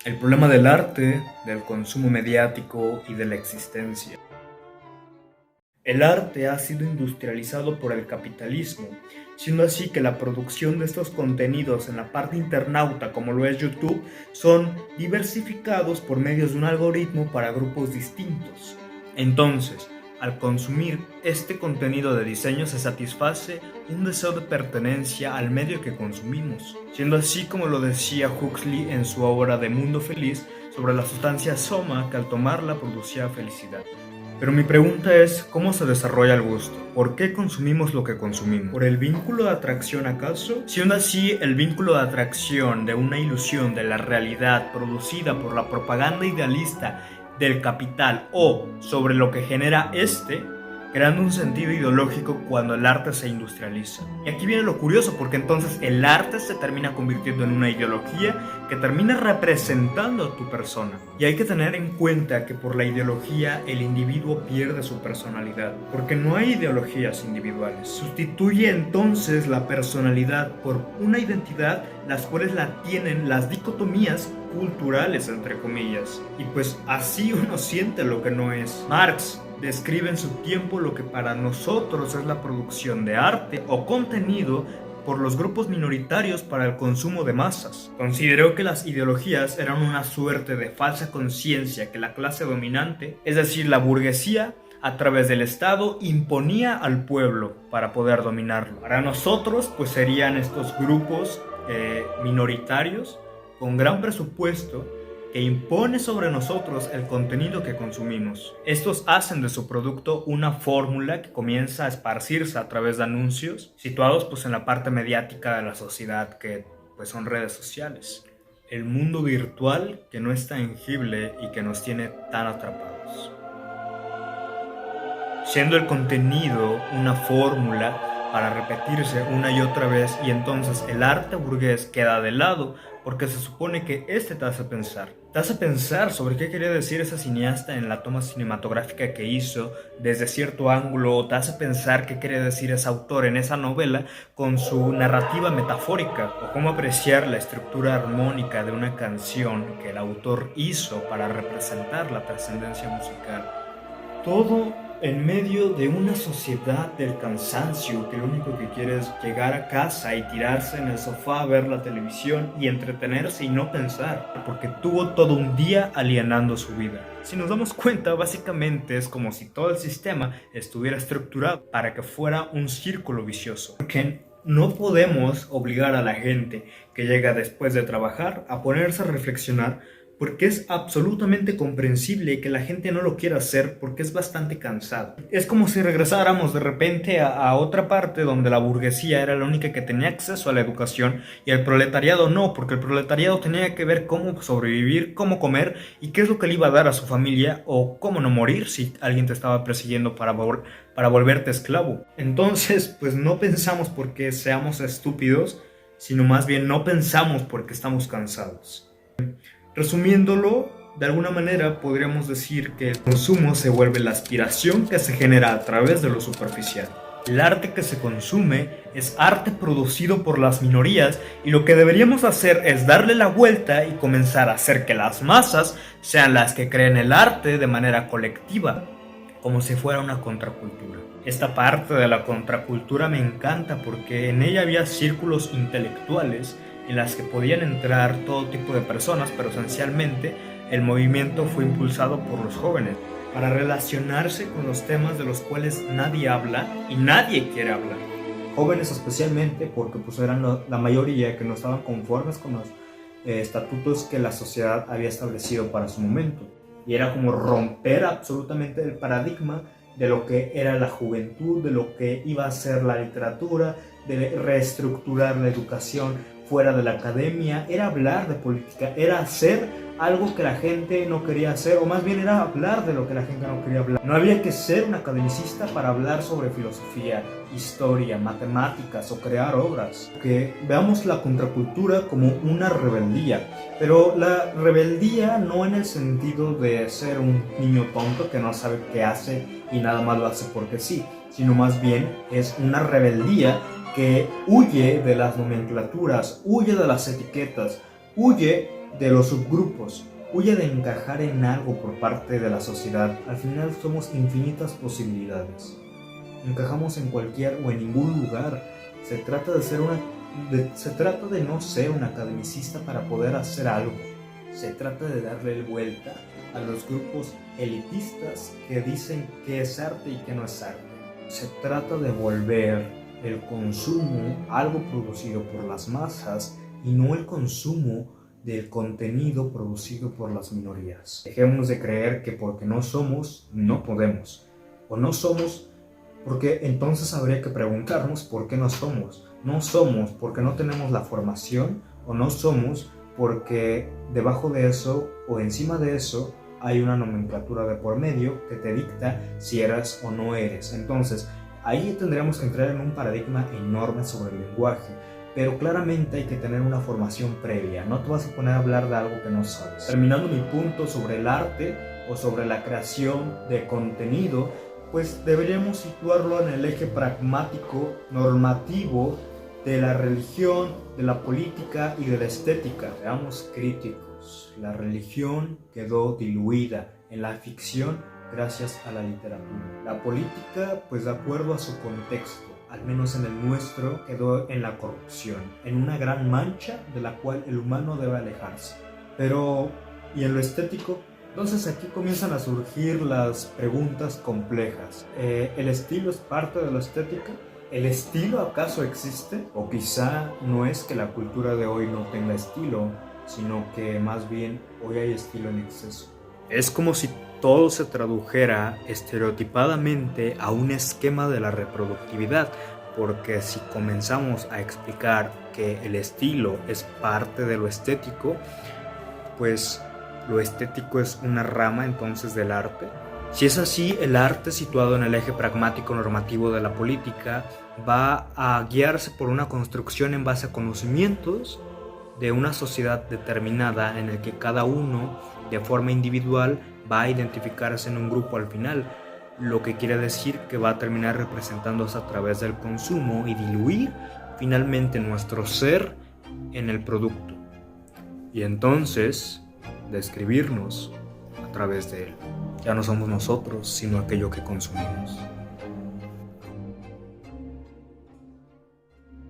El problema del arte, del consumo mediático y de la existencia. El arte ha sido industrializado por el capitalismo, siendo así que la producción de estos contenidos en la parte internauta, como lo es YouTube, son diversificados por medios de un algoritmo para grupos distintos. Entonces, al consumir este contenido de diseño se satisface un deseo de pertenencia al medio que consumimos, siendo así como lo decía Huxley en su obra de Mundo Feliz sobre la sustancia soma que al tomarla producía felicidad. Pero mi pregunta es, ¿cómo se desarrolla el gusto? ¿Por qué consumimos lo que consumimos? ¿Por el vínculo de atracción acaso? Siendo así, el vínculo de atracción de una ilusión de la realidad producida por la propaganda idealista del capital o sobre lo que genera creando un sentido ideológico cuando el arte se industrializa. Y aquí viene lo curioso, porque entonces el arte se termina convirtiendo en una ideología que termina representando a tu persona. Y hay que tener en cuenta que por la ideología el individuo pierde su personalidad, porque no hay ideologías individuales. Sustituye entonces la personalidad por una identidad, las cuales la tienen las dicotomías culturales, entre comillas. Y pues así uno siente lo que no es. Marx describe en su tiempo lo que para nosotros es la producción de arte o contenido por los grupos minoritarios para el consumo de masas. Consideró que las ideologías eran una suerte de falsa conciencia que la clase dominante, es decir, la burguesía, a través del Estado imponía al pueblo para poder dominarlo. Para nosotros, pues serían estos grupos minoritarios con gran presupuesto que impone sobre nosotros el contenido que consumimos. Estos hacen de su producto una fórmula que comienza a esparcirse a través de anuncios situados pues en la parte mediática de la sociedad, que pues son redes sociales. El mundo virtual que no es tangible y que nos tiene tan atrapados. Siendo el contenido una fórmula para repetirse una y otra vez, y entonces el arte burgués queda de lado porque se supone que te hace pensar. Te hace pensar sobre qué quería decir ese cineasta en la toma cinematográfica que hizo desde cierto ángulo, o te hace pensar qué quería decir ese autor en esa novela con su narrativa metafórica, o cómo apreciar la estructura armónica de una canción que el autor hizo para representar la trascendencia musical. Todo en medio de una sociedad del cansancio que lo único que quiere es llegar a casa y tirarse en el sofá a ver la televisión y entretenerse y no pensar, porque tuvo todo un día alienando su vida. Si nos damos cuenta, básicamente es como si todo el sistema estuviera estructurado para que fuera un círculo vicioso. Porque no podemos obligar a la gente que llega después de trabajar a ponerse a reflexionar, porque es absolutamente comprensible que la gente no lo quiera hacer porque es bastante cansado. Es como si regresáramos de repente a otra parte donde la burguesía era la única que tenía acceso a la educación y el proletariado no, porque el proletariado tenía que ver cómo sobrevivir, cómo comer y qué es lo que le iba a dar a su familia, o cómo no morir si alguien te estaba persiguiendo para volverte esclavo. Entonces, pues no pensamos porque seamos estúpidos, sino más bien no pensamos porque estamos cansados. Resumiéndolo, de alguna manera podríamos decir que el consumo se vuelve la aspiración que se genera a través de lo superficial. El arte que se consume es arte producido por las minorías, y lo que deberíamos hacer es darle la vuelta y comenzar a hacer que las masas sean las que creen el arte de manera colectiva, como si fuera una contracultura. Esta parte de la contracultura me encanta porque en ella había círculos intelectuales en las que podían entrar todo tipo de personas, pero esencialmente el movimiento fue impulsado por los jóvenes para relacionarse con los temas de los cuales nadie habla y nadie quiere hablar. Jóvenes especialmente porque pues eran la mayoría que no estaban conformes con los estatutos que la sociedad había establecido para su momento. Y era como romper absolutamente el paradigma de lo que era la juventud, de lo que iba a ser la literatura, de reestructurar la educación fuera de la academia. Era hablar de política, era hacer algo que la gente no quería hacer, o más bien era hablar de lo que la gente no quería hablar. No había que ser un academicista para hablar sobre filosofía, historia, matemáticas o crear obras. Que veamos la contracultura como una rebeldía, pero la rebeldía no en el sentido de ser un niño tonto que no sabe qué hace y nada más lo hace porque sí, sino más bien es una rebeldía que huye de las nomenclaturas, huye de las etiquetas, huye de los subgrupos, huye de encajar en algo por parte de la sociedad. Al final somos infinitas posibilidades. Encajamos en cualquier o en ningún lugar. Se trata de no ser un academicista para poder hacer algo. Se trata de darle vuelta a los grupos elitistas que dicen que es arte y que no es arte. Se trata de volver el consumo algo producido por las masas y no el consumo del contenido producido por las minorías. Dejemos de creer que porque no somos, no podemos. O no somos porque entonces habría que preguntarnos por qué no somos. No somos porque no tenemos la formación, o no somos porque debajo de eso o encima de eso hay una nomenclatura de por medio que te dicta si eres o no eres. Entonces, ahí tendríamos que entrar en un paradigma enorme sobre el lenguaje, pero claramente hay que tener una formación previa. No te vas a poner a hablar de algo que no sabes. Terminando mi punto sobre el arte o sobre la creación de contenido, pues deberíamos situarlo en el eje pragmático, normativo de la religión, de la política y de la estética. Seamos críticos. La religión quedó diluida en la ficción gracias a la literatura. La política, pues de acuerdo a su contexto, al menos en el nuestro, quedó en la corrupción, en una gran mancha de la cual el humano debe alejarse. Pero, ¿y en lo estético? Entonces aquí comienzan a surgir las preguntas complejas. ¿El estilo es parte de la estética? ¿El estilo acaso existe? O quizá no es que la cultura de hoy no tenga estilo, sino que más bien hoy hay estilo en exceso. Es como si todo se tradujera estereotipadamente a un esquema de la reproductividad, porque si comenzamos a explicar que el estilo es parte de lo estético, pues lo estético es una rama entonces del arte. Si es así, el arte, situado en el eje pragmático normativo de la política, va a guiarse por una construcción en base a conocimientos de una sociedad determinada en el que cada uno, de forma individual, va a identificarse en un grupo al final, lo que quiere decir que va a terminar representándose a través del consumo y diluir finalmente nuestro ser en el producto. Y entonces describirnos a través de él. Ya no somos nosotros, sino aquello que consumimos.